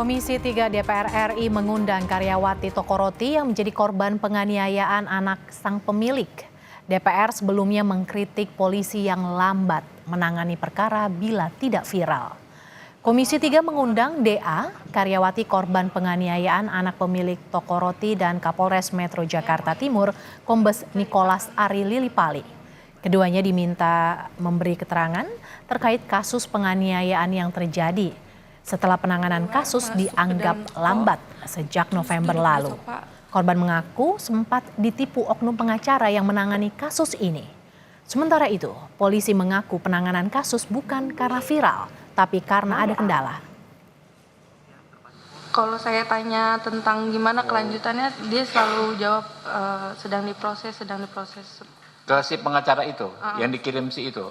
Komisi 3 DPR RI mengundang karyawati toko roti yang menjadi korban penganiayaan anak sang pemilik. DPR sebelumnya mengkritik polisi yang lambat menangani perkara bila tidak viral. Komisi 3 mengundang DA, karyawati korban penganiayaan anak pemilik toko roti dan Kapolres Metro Jakarta Timur, Kombes Nicholas Ari Lilipali. Keduanya diminta memberi keterangan terkait kasus penganiayaan yang terjadi setelah penanganan kasus dianggap lambat sejak November lalu. Korban mengaku sempat ditipu oknum pengacara yang menangani kasus ini. Sementara itu, polisi mengaku penanganan kasus bukan karena viral, tapi karena ada kendala. Kalau saya tanya tentang gimana kelanjutannya, dia selalu jawab sedang diproses. Ke si pengacara itu, yang dikirim si itu?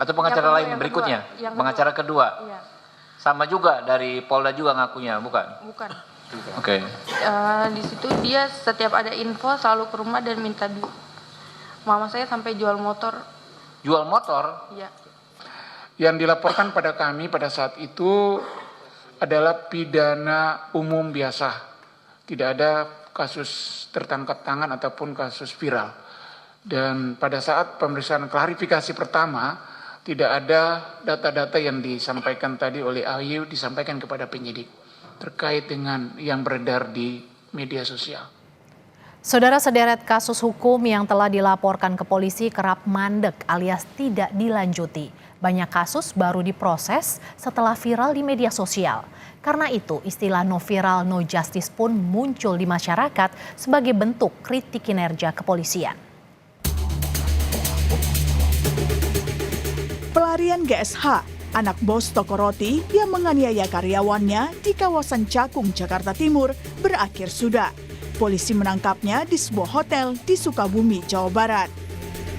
Atau pengacara lain berikutnya? Pengacara kedua? Iya. Sama juga dari Polda juga ngakunya, bukan? Bukan. Oke. Di situ dia setiap ada info selalu ke rumah dan minta duit. Mama saya sampai jual motor. Jual motor? Iya. Yang dilaporkan pada kami pada saat itu adalah pidana umum biasa. Tidak ada kasus tertangkap tangan ataupun kasus viral. Dan pada saat pemeriksaan klarifikasi pertama, tidak ada data-data yang disampaikan tadi oleh Ayu disampaikan kepada penyidik terkait dengan yang beredar di media sosial. Saudara, sederet kasus hukum yang telah dilaporkan ke polisi kerap mandek alias tidak dilanjuti. Banyak kasus baru diproses setelah viral di media sosial. Karena itu, istilah no viral, no justice pun muncul di masyarakat sebagai bentuk kritik kinerja kepolisian. Pelarian GSH, anak bos toko roti yang menganiaya karyawannya di kawasan Cakung, Jakarta Timur, berakhir sudah. Polisi menangkapnya di sebuah hotel di Sukabumi, Jawa Barat.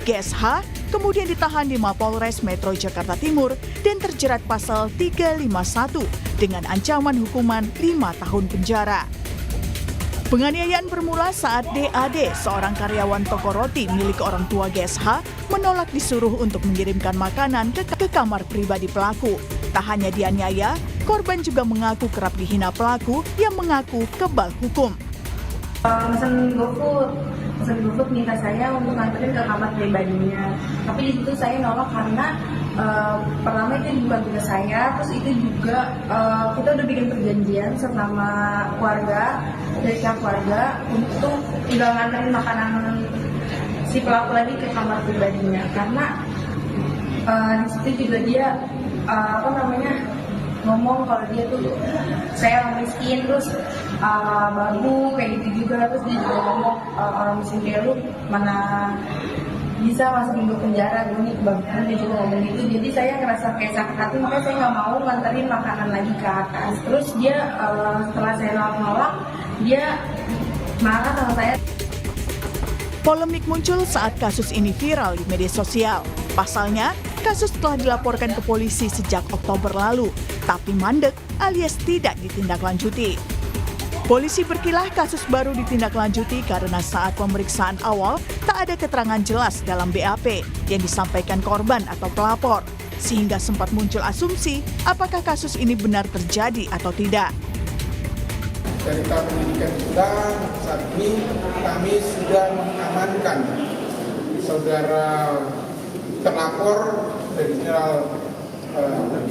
GSH kemudian ditahan di Mapolres Metro Jakarta Timur dan terjerat pasal 351 dengan ancaman hukuman 5 tahun penjara. Penganiayaan bermula saat DAD, seorang karyawan toko roti milik orang tua GSH, menolak disuruh untuk mengirimkan makanan ke kamar pribadi pelaku. Tak hanya dianiaya, korban juga mengaku kerap dihina pelaku yang mengaku kebal hukum. Pesan GoFood minta saya untuk nganterin ke kamar pribadinya. Tapi di situ saya nolak karena pertama itu bukan tugas saya, terus itu juga kita udah bikin perjanjian sama keluarga, dari pihak keluarga untuk tinggal nganterin makanan si pelaku lagi ke kamar pribadinya. Karena di situ juga dia ngomong kalau dia tuh saya orang miskin, terus babu kayak gitu juga, terus dia juga ngomong orang miskin kayak lu mana bisa masukin ke penjara gini, bahkan dia juga ngomong gitu. Jadi saya ngerasa kayak sakit hati, makanya saya nggak mau nganterin makanan lagi ke atas. Terus dia setelah saya nolak, dia marah sama saya. Polemik muncul saat kasus ini viral di media sosial. Pasalnya, kasus telah dilaporkan ke polisi sejak Oktober lalu, tapi mandek alias tidak ditindaklanjuti. Polisi berkilah kasus baru ditindaklanjuti karena saat pemeriksaan awal tak ada keterangan jelas dalam BAP yang disampaikan korban atau pelapor, sehingga sempat muncul asumsi apakah kasus ini benar terjadi atau tidak. Dari tahap penyidikan kita, saat ini kami sudah mengamankan saudara terlapor dari Jenderal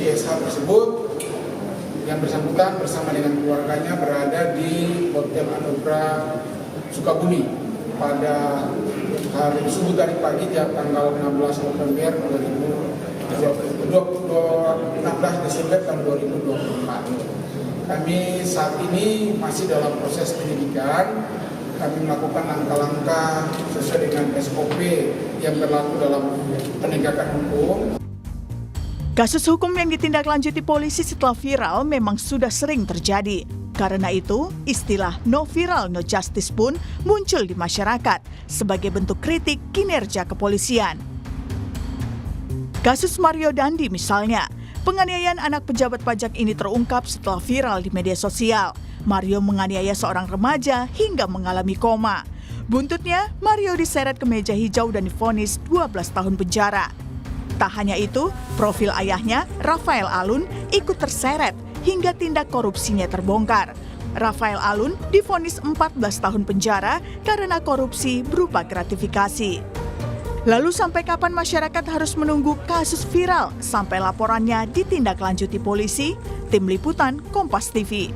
GSH tersebut yang bersangkutan bersama dengan keluarganya berada di Hotel Anugrah Sukabumi pada hari subuh tadi pagi tanggal 16 November 16 Desember tahun 2024. Kami saat ini masih dalam proses penyidikan. Kami melakukan langkah-langkah sesuai dengan SOP yang berlaku dalam penegakan hukum. Kasus hukum yang ditindaklanjuti polisi setelah viral memang sudah sering terjadi. Karena itu, istilah no viral, no justice pun muncul di masyarakat sebagai bentuk kritik kinerja kepolisian. Kasus Mario Dandi misalnya, penganiayaan anak pejabat pajak ini terungkap setelah viral di media sosial. Mario menganiaya seorang remaja hingga mengalami koma. Buntutnya, Mario diseret ke meja hijau dan divonis 12 tahun penjara. Tak hanya itu, profil ayahnya, Rafael Alun, ikut terseret hingga tindak korupsinya terbongkar. Rafael Alun divonis 14 tahun penjara karena korupsi berupa gratifikasi. Lalu sampai kapan masyarakat harus menunggu kasus viral sampai laporannya ditindaklanjuti polisi? Tim Liputan Kompas TV.